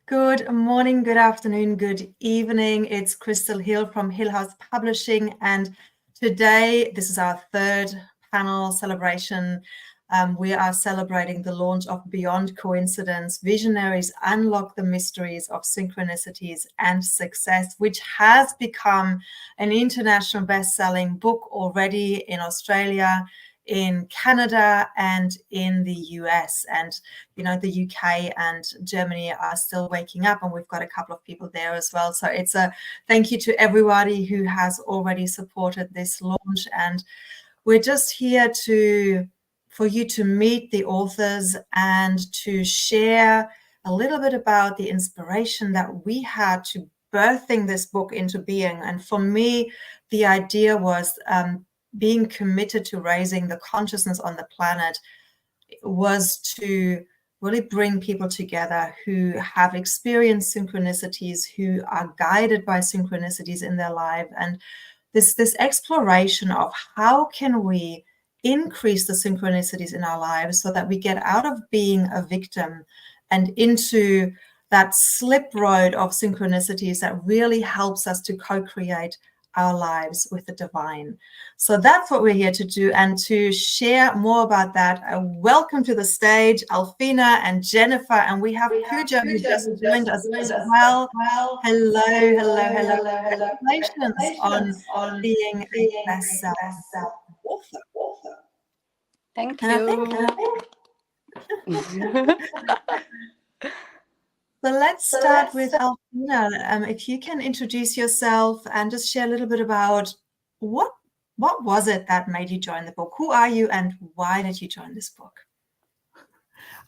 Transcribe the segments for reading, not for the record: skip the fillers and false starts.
Good morning, good afternoon, good evening. It's Crystal Hill from Hill House Publishing, and today this is our third panel celebration. We are celebrating the launch of Beyond Coincidence, Visionaries Unlock the Mysteries of Synchronicities and Success, which has become an international best-selling book already in Australia, in Canada, and in the US. And the UK and Germany are still waking up, and we've got a couple of people there as well. So it's a thank you to everybody who has already supported this launch. And we're just here for you to meet the authors and to share a little bit about the inspiration that we had to birthing this book into being. And for me, the idea was being committed to raising the consciousness on the planet was to really bring people together who have experienced synchronicities, who are guided by synchronicities in their life, and this exploration of how can we increase the synchronicities in our lives so that we get out of being a victim and into that slip road of synchronicities that really helps us to co-create our lives with the divine. So that's what we're here to do. And to share more about that, welcome to the stage, Alfina and Jennifer. And we have Pooja who just joined us as well. Hello. Congratulations on being a bestseller author. Thank you. So let's start with Alfina. If you can introduce yourself and just share a little bit about what was it that made you join the book? Who are you and why did you join this book?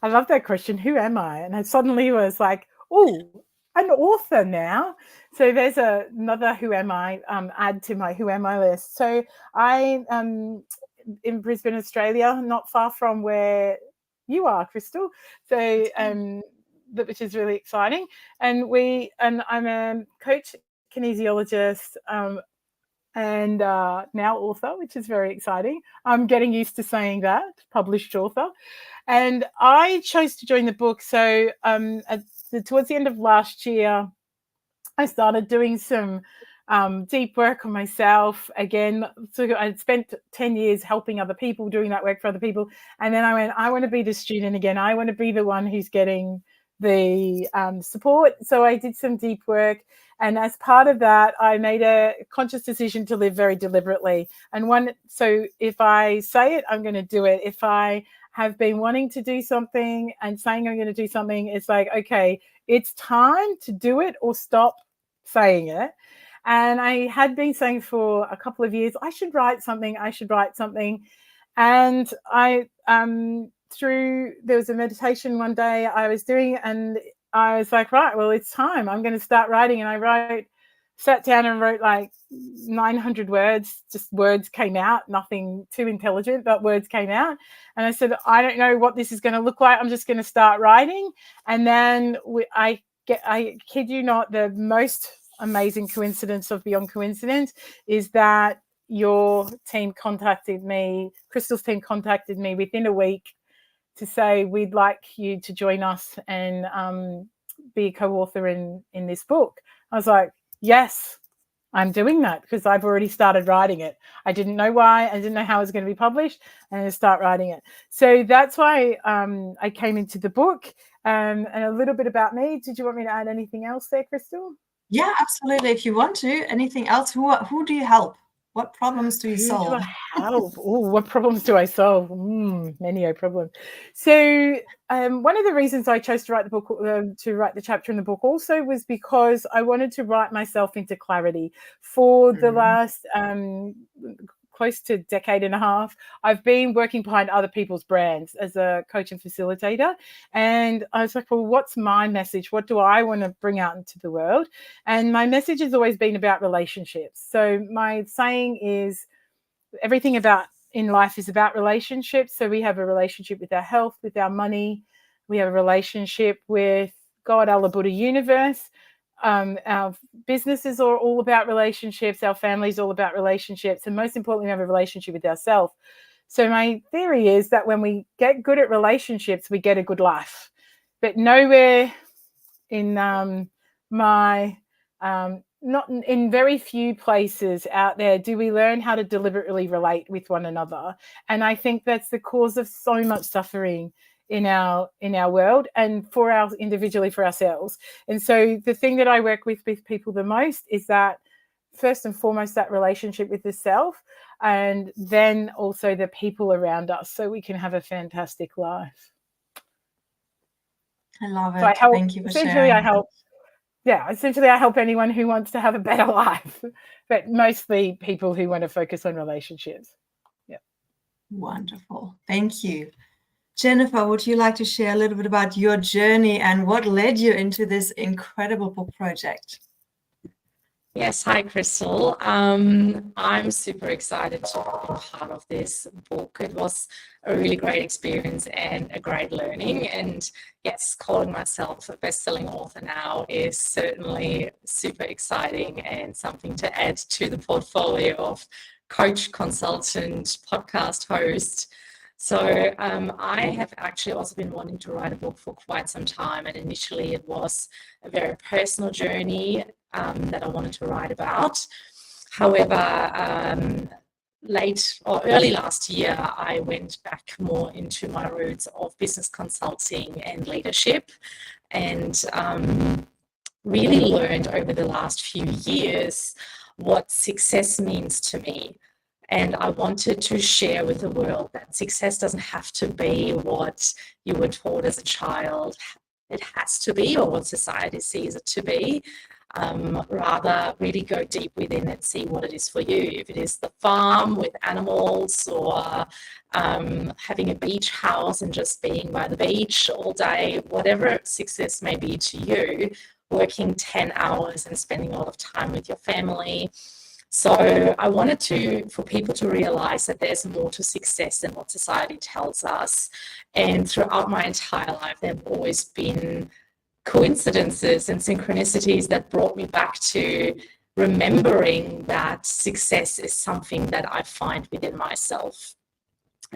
I love that question. Who am I? And I suddenly was like, oh, an author now. So there's another who am I add to my who am I list. So I in Brisbane, Australia, not far from where you are, Crystal. So which is really exciting. And I'm a coach, kinesiologist, and now author, which is very exciting. I'm getting used to saying that, published author. And I chose to join the book. So towards the end of last year, I started doing some deep work on myself again. So I spent 10 years helping other people, doing that work for other people. And then I went, I want to be the student again. I want to be the one who's getting the support. So I did some deep work. And as part of that, I made a conscious decision to live very deliberately. So if I say it, I'm going to do it. If I have been wanting to do something and saying I'm going to do something, it's like, okay, it's time to do it or stop saying it. And I had been saying for a couple of years, I should write something. And there was a meditation one day I was doing, and I was like, right, well, it's time. I'm going to start writing. And I sat down and wrote like 900 words. Just words came out, nothing too intelligent, but words came out. And I said, I don't know what this is going to look like. I'm just going to start writing. And then I kid you not, the most amazing coincidence of Beyond Coincidence is that your team contacted me, Crystal's team contacted me within a week to say, we'd like you to join us and be a co-author in this book. I was like, yes, I'm doing that because I've already started writing it. I didn't know why. I didn't know how it was going to be published, and I start writing it. So that's why I came into the book. And a little bit about me. Did you want me to add anything else there, Crystal? Yeah, absolutely. If you want to. Anything else? Who do you help? What problems do you solve? Who do I help? What problems do I solve? Many a problem. So one of the reasons I chose to write the book, to write the chapter in the book also, was because I wanted to write myself into clarity. For the last close to decade and a half, I've been working behind other people's brands as a coach and facilitator. And I was like, well, what's my message? What do I want to bring out into the world? And my message has always been about relationships. So my saying is, everything in life is about relationships. So we have a relationship with our health, with our money. We have a relationship with God, Allah, Buddha, universe. Our businesses are all about relationships. Our family is all about relationships. And most importantly, we have a relationship with ourselves. So my theory is that when we get good at relationships, we get a good life. But nowhere in my not in very few places out there do we learn how to deliberately relate with one another. And I think that's the cause of so much suffering in our world, and for our individually for ourselves. And so the thing that I work with people the most is that first and foremost that relationship with the self, and then also the people around us, so we can have a fantastic life. I love it. So I help, thank you for essentially sharing. essentially I help anyone who wants to have a better life, but mostly people who want to focus on relationships. Yeah. Wonderful. Thank you. Jennifer, would you like to share a little bit about your journey and what led you into this incredible book project? Yes, hi, Crystal. I'm super excited to be part of this book. It was a really great experience and a great learning. And yes, calling myself a best-selling author now is certainly super exciting and something to add to the portfolio of coach, consultant, podcast host. So I have actually also been wanting to write a book for quite some time, and initially it was a very personal journey that I wanted to write about. However, late or early last year, I went back more into my roots of business consulting and leadership, and really learned over the last few years what success means to me. And I wanted to share with the world that success doesn't have to be what you were taught as a child it has to be, or what society sees it to be. Rather, really go deep within and see what it is for you. If it is the farm with animals, or having a beach house and just being by the beach all day, whatever success may be to you, working 10 hours and spending a lot of time with your family. So I wanted for people to realize that there's more to success than what society tells us. And throughout my entire life, there have always been coincidences and synchronicities that brought me back to remembering that success is something that I find within myself.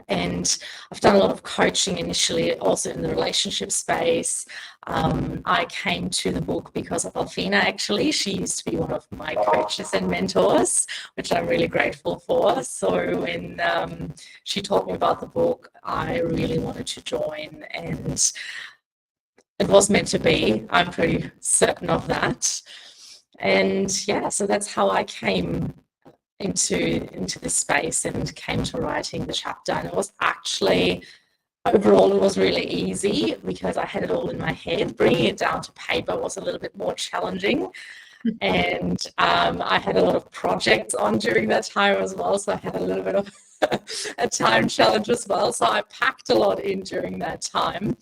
And I've done a lot of coaching initially, also in the relationship space. I came to the book because of Alfina, actually. She used to be one of my coaches and mentors, which I'm really grateful for. So when she told me about the book, I really wanted to join, and it was meant to be. I'm pretty certain of that. And yeah, so that's how I came into this space and came to writing the chapter. And it was actually, overall, it was really easy because I had it all in my head. Bringing it down to paper was a little bit more challenging. And I had a lot of projects on during that time as well. So I had a little bit of a time challenge as well. So I packed a lot in during that time.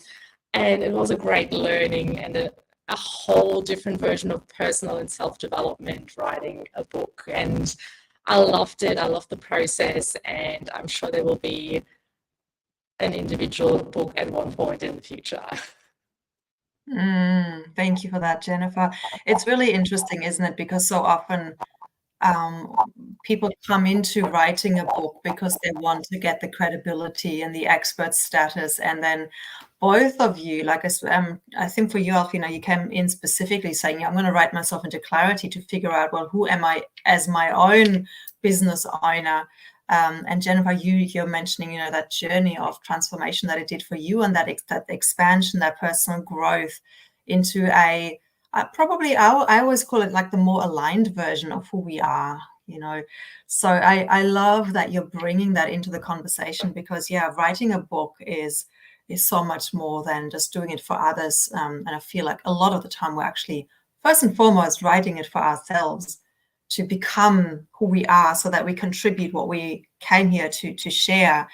And it was a great learning and a whole different version of personal and self-development, writing a book. And I loved it. I loved the process, and I'm sure there will be an individual book at one point in the future. Thank you for that, Jennifer. It's really interesting, isn't it? Because so often people come into writing a book because they want to get the credibility and the expert status, and then both of you, like I think for you, Alfina, you came in specifically saying, I'm going to write myself into clarity to figure out, well, who am I as my own business owner? And Jennifer, you're mentioning, that journey of transformation that it did for you, and that expansion, that personal growth into probably I always call it like the more aligned version of who we are, So I love that you're bringing that into the conversation, because writing a book is so much more than just doing it for others. And I feel like a lot of the time we're actually first and foremost writing it for ourselves, to become who we are, so that we contribute what we came here to share.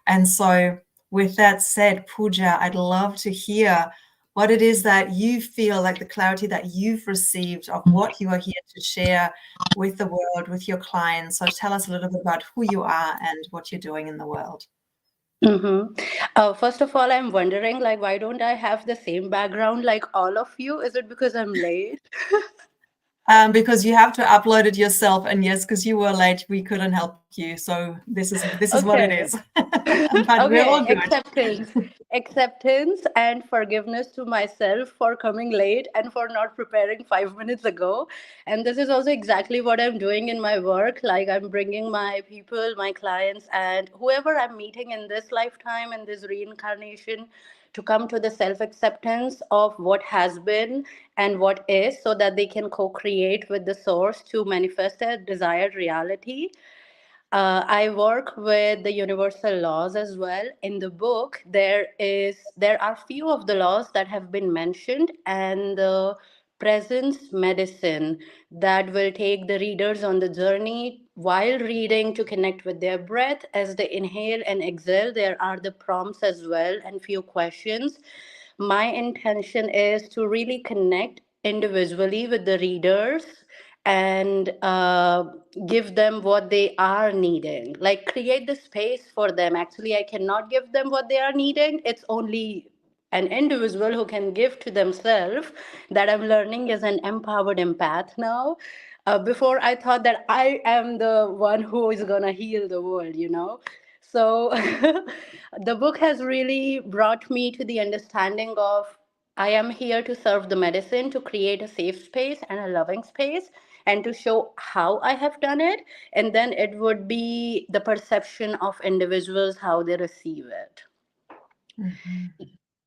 And so with that said, Pooja, I'd love to hear what it is that you feel like, the clarity that you've received of what you are here to share with the world, with your clients. So tell us a little bit about who you are and what you're doing in the world. First of all, I'm wondering, why don't I have the same background like all of you? Is it because I'm late? because you have to upload it yourself. And yes, because you were late, we couldn't help you. So this is what it is. But we're all good. Acceptance and forgiveness to myself for coming late and for not preparing 5 minutes ago. And this is also exactly what I'm doing in my work. Like, I'm bringing my people, my clients, and whoever I'm meeting in this lifetime, in this reincarnation, to come to the self acceptance of what has been and what is, so that they can co create with the source to manifest their desired reality. I work with the universal laws as well. In the book, there are few of the laws that have been mentioned, and the presence medicine that will take the readers on the journey while reading to connect with their breath as they inhale and exhale. There are the prompts as well and few questions. My intention is to really connect individually with the readers and give them what they are needing, like create the space for them. Actually, I cannot give them what they are needing. It's only an individual who can give to themselves, that I'm learning as an empowered empath now. Before, I thought that I am the one who is going to heal the world. So the book has really brought me to the understanding of, I am here to serve the medicine, to create a safe space and a loving space, and to show how I have done it. And then it would be the perception of individuals, how they receive it. Mm-hmm.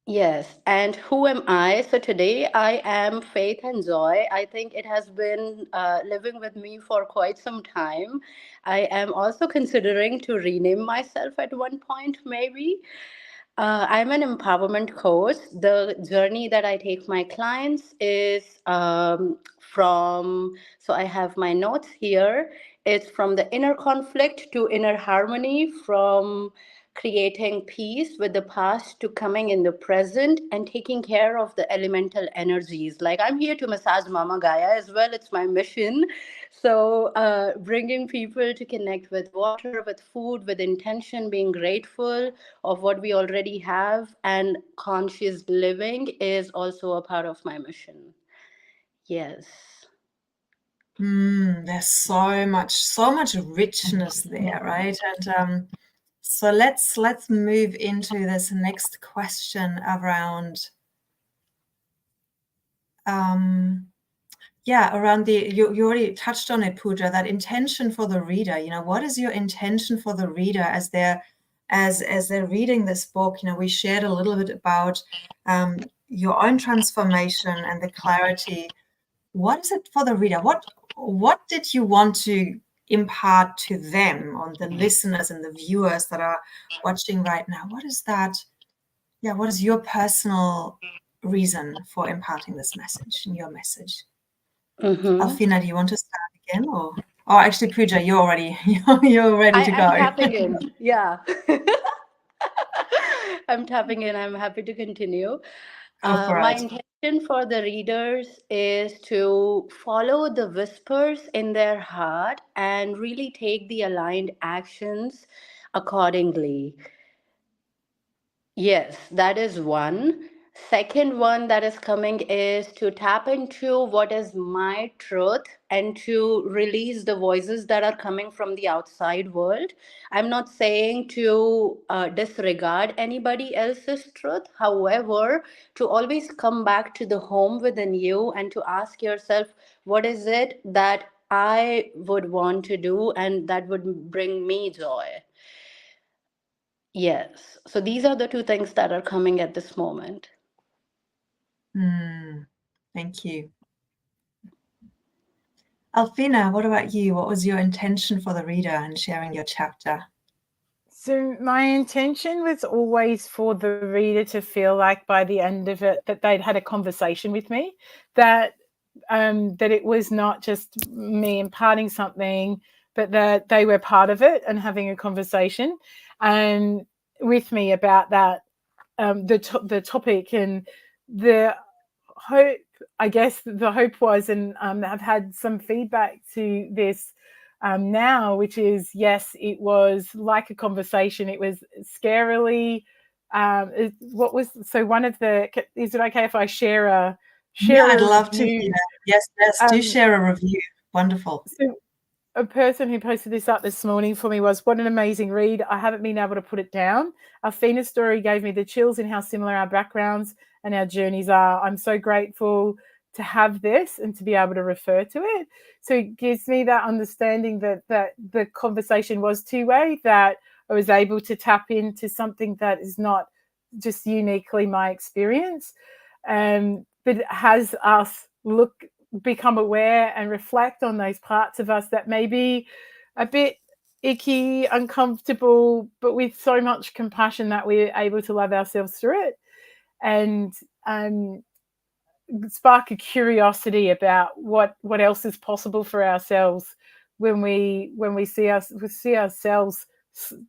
Yes. And who am I? So today I am Faith and Joy. I think it has been living with me for quite some time. I am also considering to rename myself at one point, maybe. I'm an empowerment coach. The journey that I take my clients is so I have my notes here. It's from the inner conflict to inner harmony, from creating peace with the past to coming in the present and taking care of the elemental energies. Like, I'm here to massage Mama Gaia as well. It's my mission. So, bringing people to connect with water, with food, with intention, being grateful of what we already have, and conscious living is also a part of my mission. Yes. There's so much richness there, right? And so let's move into this next question around around you already touched on it, Pooja, that intention for the reader. What is your intention for the reader as they're reading this book? We shared a little bit about your own transformation and the clarity. What is it for the reader? What did you want to impart to them, on the listeners and the viewers that are watching right now? What is that? Yeah, what is your personal reason for imparting this message and your message? Mm-hmm. Alfina, do you want to start again, or actually, Pooja, you're ready to go. I'm tapping in. Yeah. I'm tapping in. I'm happy to continue. My intention for the readers is to follow the whispers in their heart and really take the aligned actions accordingly. Yes, that is one. Second one that is coming is to tap into what is my truth and to release the voices that are coming from the outside world. I'm not saying to disregard anybody else's truth. However, to always come back to the home within you and to ask yourself, what is it that I would want to do and that would bring me joy? Yes. So these are the two things that are coming at this moment. Thank you. Alfina, what about you? What was your intention for the reader in sharing your chapter? So my intention was always for the reader to feel like by the end of it that they'd had a conversation with me, that it was not just me imparting something, but that they were part of it and having a conversation and with me about that, the topic. And the hope, I guess the hope was, and I've had some feedback to this now, which is, yes, it was like a conversation. It was scarily what was, so one of the, is it okay if I share I'd love to hear. Yes, do Um, share a review. Wonderful. So a person who posted this up this morning for me was, what an amazing read. I haven't been able to put it down. Athena's story gave me the chills in how similar our backgrounds and our journeys are. I'm so grateful to have this and to be able to refer to it. So it gives me that understanding that the conversation was two-way, that I was able to tap into something that is not just uniquely my experience, but has us become aware and reflect on those parts of us that may be a bit icky, uncomfortable, but with so much compassion that we're able to love ourselves through it, and spark a curiosity about what else is possible for ourselves when we see ourselves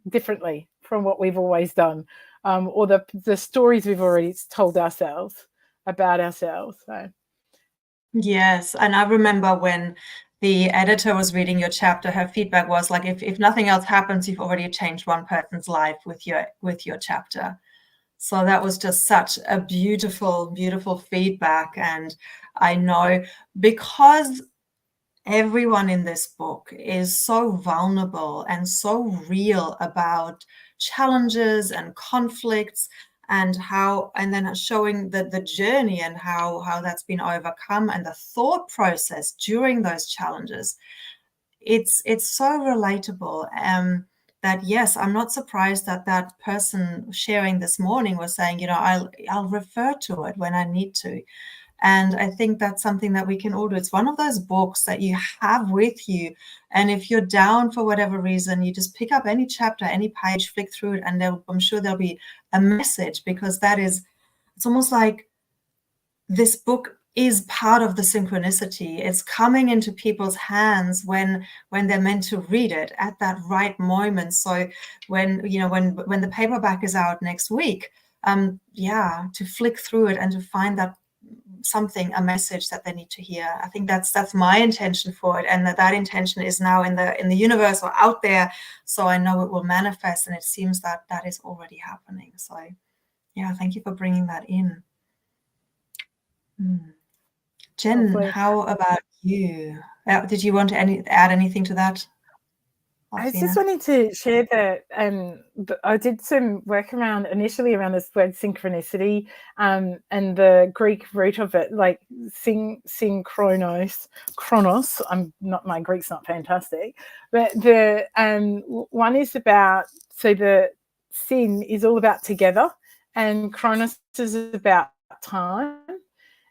differently from what we've always done, or the stories we've already told ourselves about ourselves. So. Yes, and I remember when the editor was reading your chapter, her feedback was like, if nothing else happens, you've already changed one person's life with your chapter. So that was just such a beautiful, beautiful feedback. And I know, because everyone in this book is so vulnerable and so real about challenges and conflicts, and then showing the journey and how that's been overcome, and the thought process during those challenges. It's so relatable. That, yes, I'm not surprised that person sharing this morning was saying, I'll refer to it when I need to. And I think that's something that we can all do. It's one of those books that you have with you. And if you're down for whatever reason, you just pick up any chapter, any page, flick through it, and I'm sure there'll be a message, because it's almost like this book is part of the synchronicity. It's coming into people's hands when they're meant to read it at that right moment. So when the paperback is out next week, to flick through it and to find that a message that they need to hear. I think that's my intention for it, and that intention is now in the universe or out there, so I know it will manifest, and it seems that is already happening. So yeah, thank you for bringing that in. Jen, Lovely. how about you? Did you want to add anything to that? I was just wanting to share that I did some work initially around this word synchronicity, and the Greek root of it, like synchronos. My Greek's not fantastic, but the one is about, so the syn is all about together, and chronos is about time.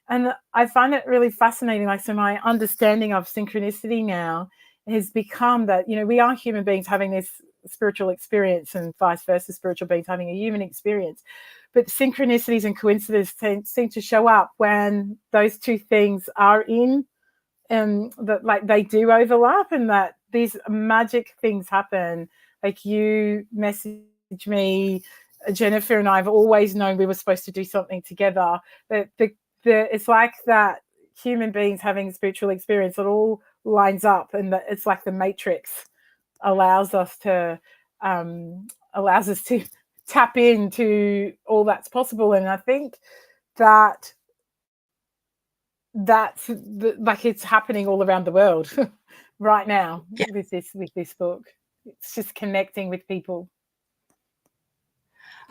And I find it really fascinating. Like, so my understanding of synchronicity now has become that, we are human beings having this spiritual experience, and vice versa, spiritual beings having a human experience. But synchronicities and coincidences seem to show up when those two things are that, like, they do overlap, and that these magic things happen. Like, you message me, Jennifer and I have always known we were supposed to do something together. But it's like that human beings having spiritual experience, it all lines up, and that it's like the matrix allows us to tap into all that's possible. And I think that's like, it's happening all around the world right now. Yeah. with this book, it's just connecting with people.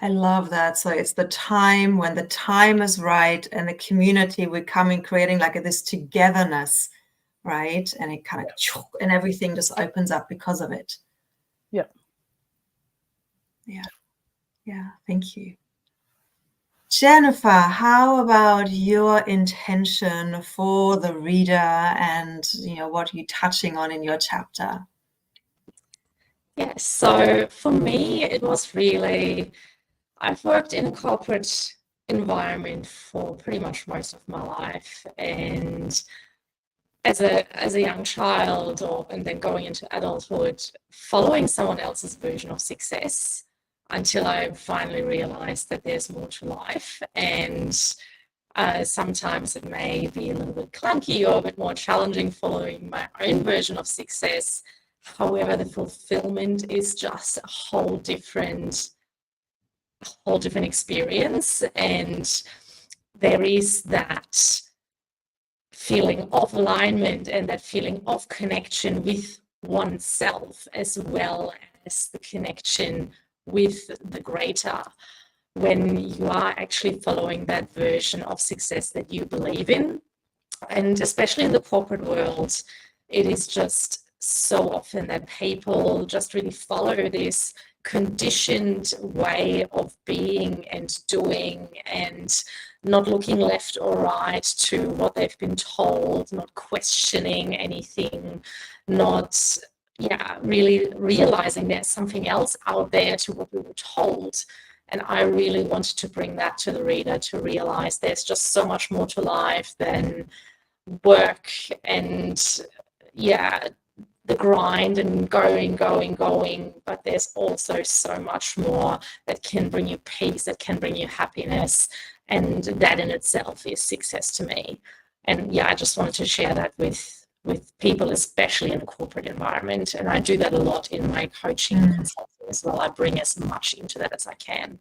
I love that. So it's the time, when the time is right, and the community, we're creating like this togetherness, right? And it kind of, and everything just opens up because of it. Yeah. Thank you. Jennifer, how about your intention for the reader, and what are you touching on in your chapter? Yes, so for me, it was really, I've worked in a corporate environment for pretty much most of my life, and as a young child, and then going into adulthood, following someone else's version of success, until I finally realized that there's more to life. And sometimes it may be a little bit clunky or a bit more challenging following my own version of success. However, the fulfillment is just a whole different experience. And there is that feeling of alignment and that feeling of connection with oneself, as well as the connection with the greater, when you are actually following that version of success that you believe in. And especially in the corporate world, it is just so often that people just really follow this conditioned way of being and doing, and not looking left or right to what they've been told, not questioning anything, not really realizing there's something else out there to what we were told. And I really wanted to bring that to the reader, to realize there's just so much more to life than work and the grind and going, but there's also so much more that can bring you peace, that can bring you happiness, and that in itself is success to me. And I just wanted to share that with people, especially in the corporate environment. And I do that a lot in my coaching and consulting as well. I bring as much into that as I can.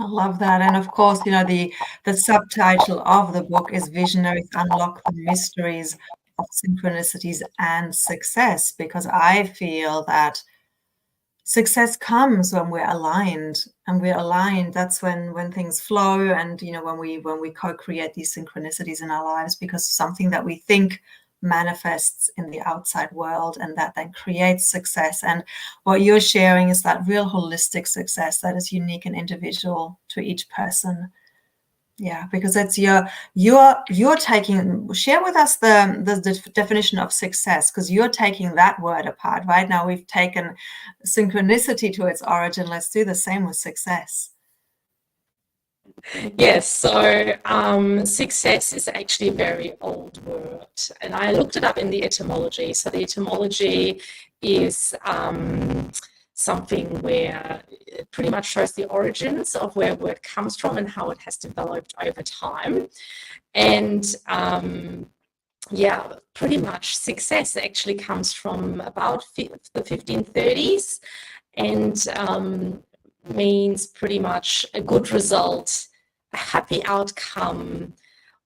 I love that. And of course, the subtitle of the book is Visionaries Unlock the Mysteries of Synchronicities and Success, because I feel that success comes when we're aligned, and we're aligned. That's when things flow, and when we co-create these synchronicities in our lives, because something that we think manifests in the outside world, and that then creates success. And what you're sharing is that real holistic success that is unique and individual to each person. Because it's you're taking, share with us the definition of success, because you're taking that word apart. Right now we've taken synchronicity to its origin. Let's do the same with success. Yes, so success is actually a very old word, and I looked it up in the etymology. So the etymology is something where it pretty much shows the origins of where a word comes from and how it has developed over time. And pretty much success actually comes from about the 1530s, and means pretty much a good result, a happy outcome,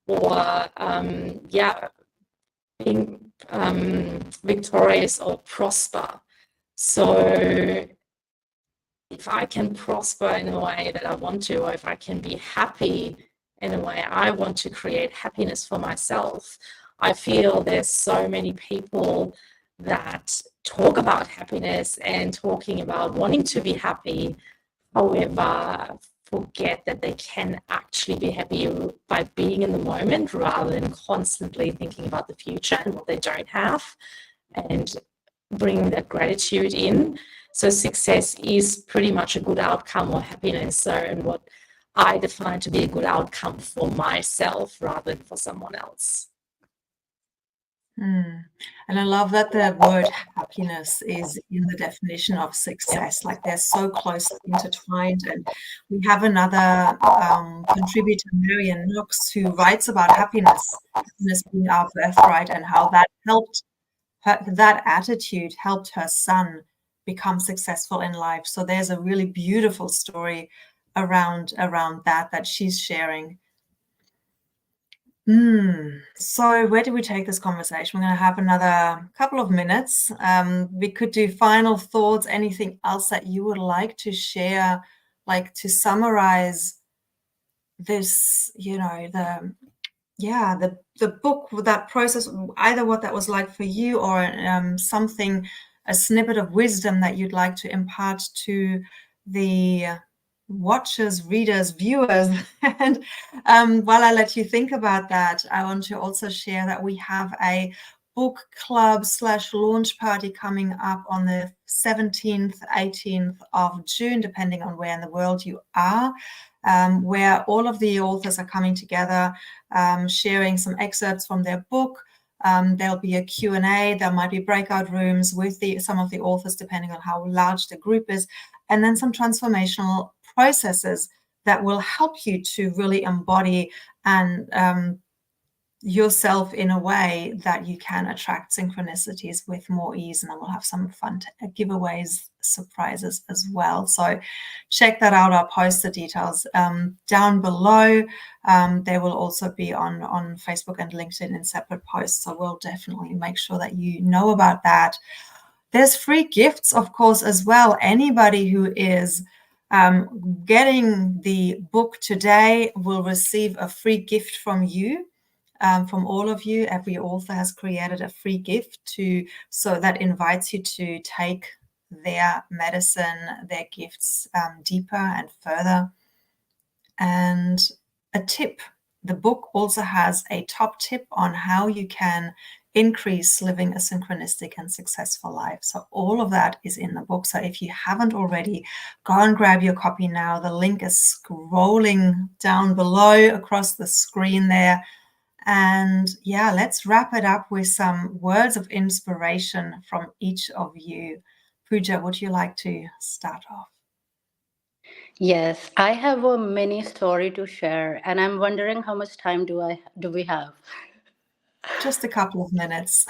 or being victorious or prosper. So if I can prosper in a way that I want to, or if I can be happy in a way I want to create happiness for myself, I feel there's so many people that talk about happiness and talking about wanting to be happy, however, forget that they can actually be happy by being in the moment rather than constantly thinking about the future and what they don't have, and bringing that gratitude in. So success is pretty much a good outcome, or happiness. So, and what I define to be a good outcome for myself rather than for someone else. And I love that the word happiness is in the definition of success. Like, they're so closely intertwined. And we have another contributor, Marian Knox, who writes about happiness being our birthright, and how that helped her, that attitude helped her son become successful in life. So there's a really beautiful story around that she's sharing. So where do we take this conversation? We're going to have another couple of minutes. We could do final thoughts, anything else that you would like to share, like to summarize this, the book, that process, either what that was like for you, or something, a snippet of wisdom that you'd like to impart to the watchers, readers, viewers. And while I let you think about that, I want to also share that we have a book club / launch party coming up on the 17th, 18th of June, depending on where in the world you are, where all of the authors are coming together, sharing some excerpts from their book. There'll be a Q&A. There might be breakout rooms with some of the authors, depending on how large the group is, and then some transformational processes that will help you to really embody and yourself in a way that you can attract synchronicities with more ease. And then we'll have some fun giveaways, surprises as well. So check that out. I'll post the details down below. They will also be on Facebook and LinkedIn in separate posts. So we'll definitely make sure that you know about that. There's free gifts, of course, as well. Anybody who is getting the book today will receive a free gift from you. From all of you. Every author has created a free gift so that invites you to take their medicine, their gifts deeper and further. And a tip, the book also has a top tip on how you can increase living a synchronistic and successful life. So all of that is in the book. So if you haven't already, go and grab your copy now. The link is scrolling down below across the screen there. And yeah, let's wrap it up with some words of inspiration from each of you. Pooja, would you like to start off? Yes, I have a mini story to share, and I'm wondering how much time do we have? Just a couple of minutes.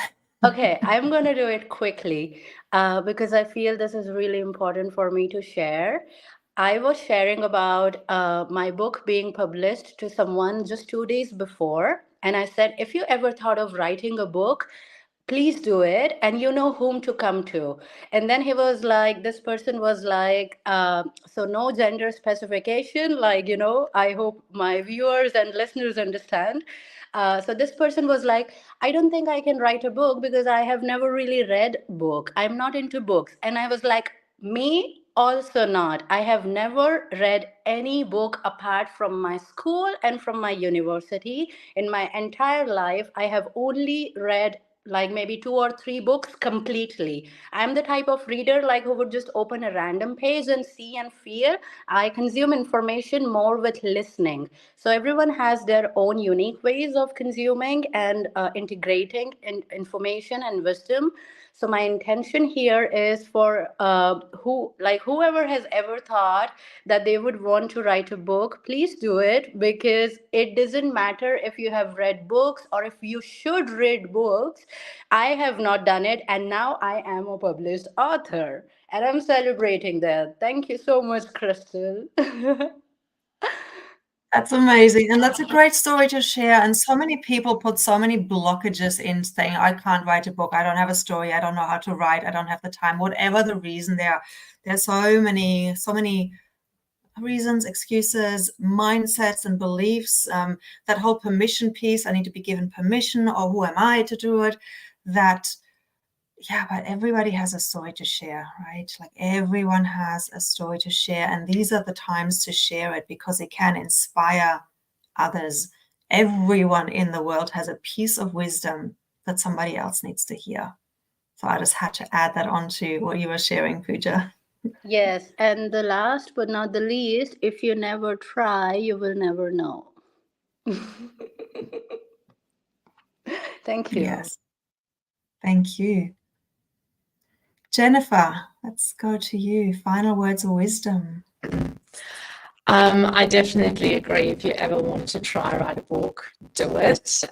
Okay, I'm going to do it quickly because I feel this is really important for me to share. I was sharing about my book being published to someone just 2 days before. And I said, if you ever thought of writing a book, please do it, and you know whom to come to. And then he was like, this person was like, so no gender specification, like, I hope my viewers and listeners understand. So this person was like, I don't think I can write a book because I have never really read book, I'm not into books. And I was like, me also not. I have never read any book apart from my school and from my university. In my entire life, I have only read like maybe 2 or 3 books completely. I'm the type of reader like who would just open a random page and see and feel. I consume information more with listening. So everyone has their own unique ways of consuming and integrating information and wisdom. So my intention here is for whoever has ever thought that they would want to write a book, please do it, because it doesn't matter if you have read books or if you should read books. I have not done it, and now I am a published author, and I'm celebrating that. Thank you so much, Crystal. That's amazing. And that's a great story to share. And so many people put so many blockages in saying, I can't write a book. I don't have a story. I don't know how to write. I don't have the time. Whatever the reason, there's so many reasons, excuses, mindsets and beliefs, that whole permission piece. I need to be given permission, or who am I to do it? But everybody has a story to share, right? Like everyone has a story to share. And these are the times to share it because it can inspire others. Everyone in the world has a piece of wisdom that somebody else needs to hear. So I just had to add that onto what you were sharing, Pooja. Yes, and the last but not the least, if you never try, you will never know. Thank you. Yes. Thank you. Jennifer, let's go to you. Final words of wisdom. I definitely agree. If you ever want to try write a book, do it.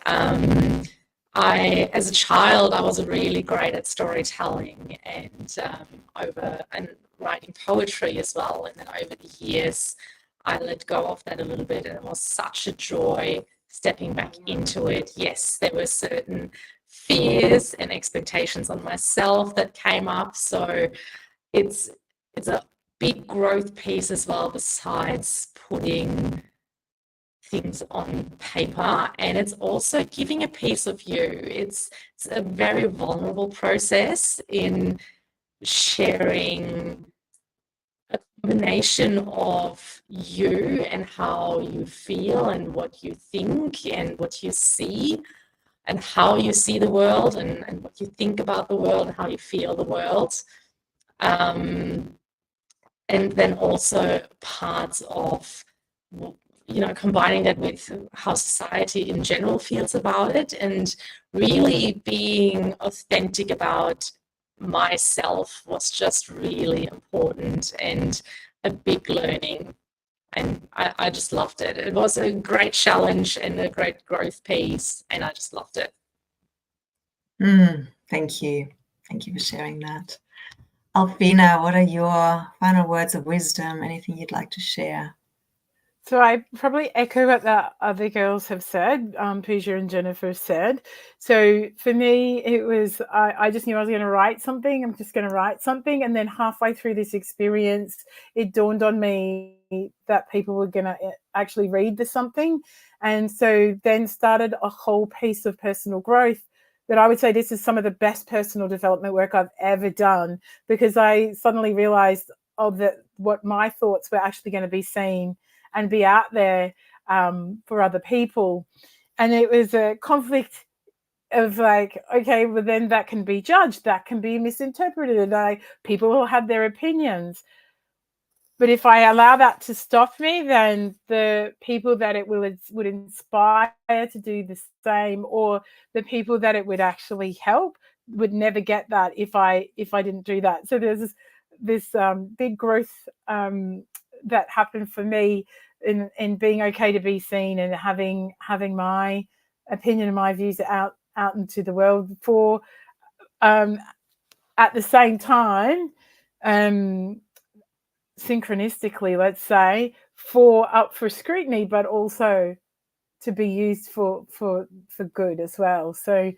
As a child, I was really great at storytelling and writing poetry as well. And then over the years, I let go of that a little bit, and it was such a joy stepping back into it. Yes, there were certain fears and expectations on myself that came up. So it's a big growth piece as well, besides putting things on paper, and it's also giving a piece of you. It's a very vulnerable process in sharing a combination of you and how you feel and what you think and what you see and how you see the world and what you think about the world and how you feel the world. And then also parts of, combining that with how society in general feels about it, and really being authentic about myself was just really important and a big learning. And I just loved it. It was a great challenge and a great growth piece, and I just loved it. Thank you. Thank you for sharing that. Alfina, what are your final words of wisdom? Anything you'd like to share? So I probably echo what the other girls have said, Pooja and Jennifer said. So for me, it was, I just knew I was going to write something. I'm just going to write something. And then halfway through this experience, it dawned on me that people were going to actually read the something. And so then started a whole piece of personal growth that I would say this is some of the best personal development work I've ever done, because I suddenly realized that what my thoughts were actually going to be seen and be out there for other people. And it was a conflict of like, okay, well then that can be judged, that can be misinterpreted, like people will have their opinions. But if I allow that to stop me, then the people that it would inspire to do the same, or the people that it would actually help, would never get that if I didn't do that. So there's this big growth that happened for me in being okay to be seen and having my opinion and my views out into the world. For at the same time, synchronistically, let's say, up for scrutiny, but also to be used for good as well. So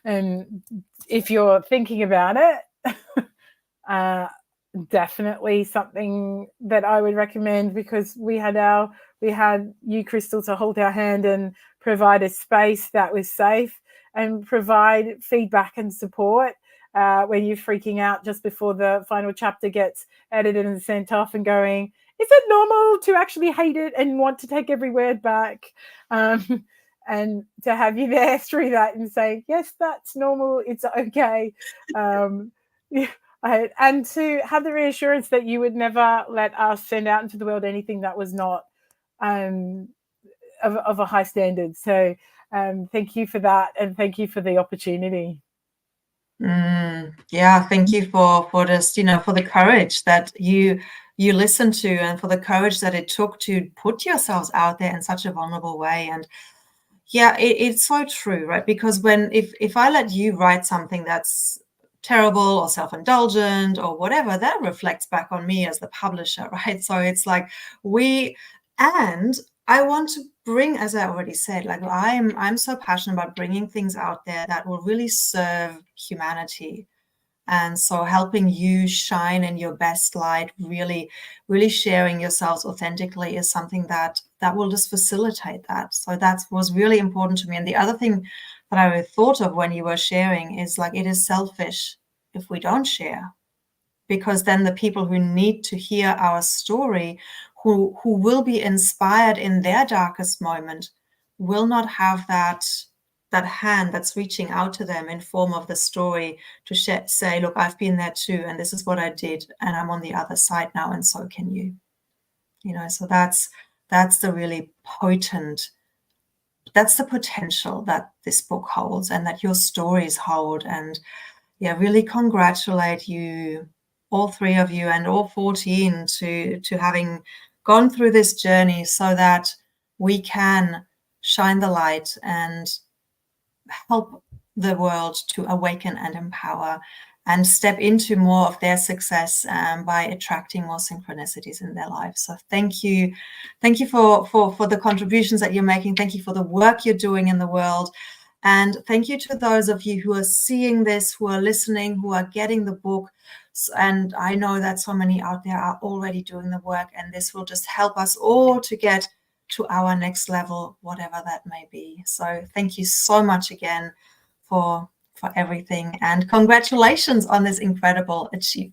if you're thinking about it, definitely something that I would recommend, because we had you, Crystal, to hold our hand and provide a space that was safe and provide feedback and support when you're freaking out just before the final chapter gets edited and sent off, and going, is it normal to actually hate it and want to take every word back? And to have you there through that and saying, yes, that's normal, it's okay. And to have the reassurance that you would never let us send out into the world anything that was not of a high standard. So thank you for that, and thank you for the opportunity. Yeah, thank you for this, for the courage that you listened to, and for the courage that it took to put yourselves out there in such a vulnerable way. And yeah, it's so true, right? Because if I let you write something that's terrible or self-indulgent or whatever, that reflects back on me as the publisher, right? So it's like and I want to bring, as I already said, like I'm so passionate about bringing things out there that will really serve humanity. And so helping you shine in your best light, really, really sharing yourselves authentically, is something that will just facilitate that. So that was really important to me. And the other thing that I thought of when you were sharing is, like, it is selfish if we don't share, because then the people who need to hear our story, who will be inspired in their darkest moment, will not have that hand that's reaching out to them in form of the story to say, look, I've been there too, and this is what I did, and I'm on the other side now, and so can you. So that's the really potent, that's the potential that this book holds and that your stories hold. And yeah, really congratulate you, all three of you, and all 14, to having gone through this journey so that we can shine the light and help the world to awaken and empower and step into more of their success by attracting more synchronicities in their lives. So thank you for the contributions that you're making. Thank you for the work you're doing in the world. And thank you to those of you who are seeing this, who are listening, who are getting the book. And I know that so many out there are already doing the work, and this will just help us all to get to our next level, whatever that may be. So thank you so much again for everything, and congratulations on this incredible achievement.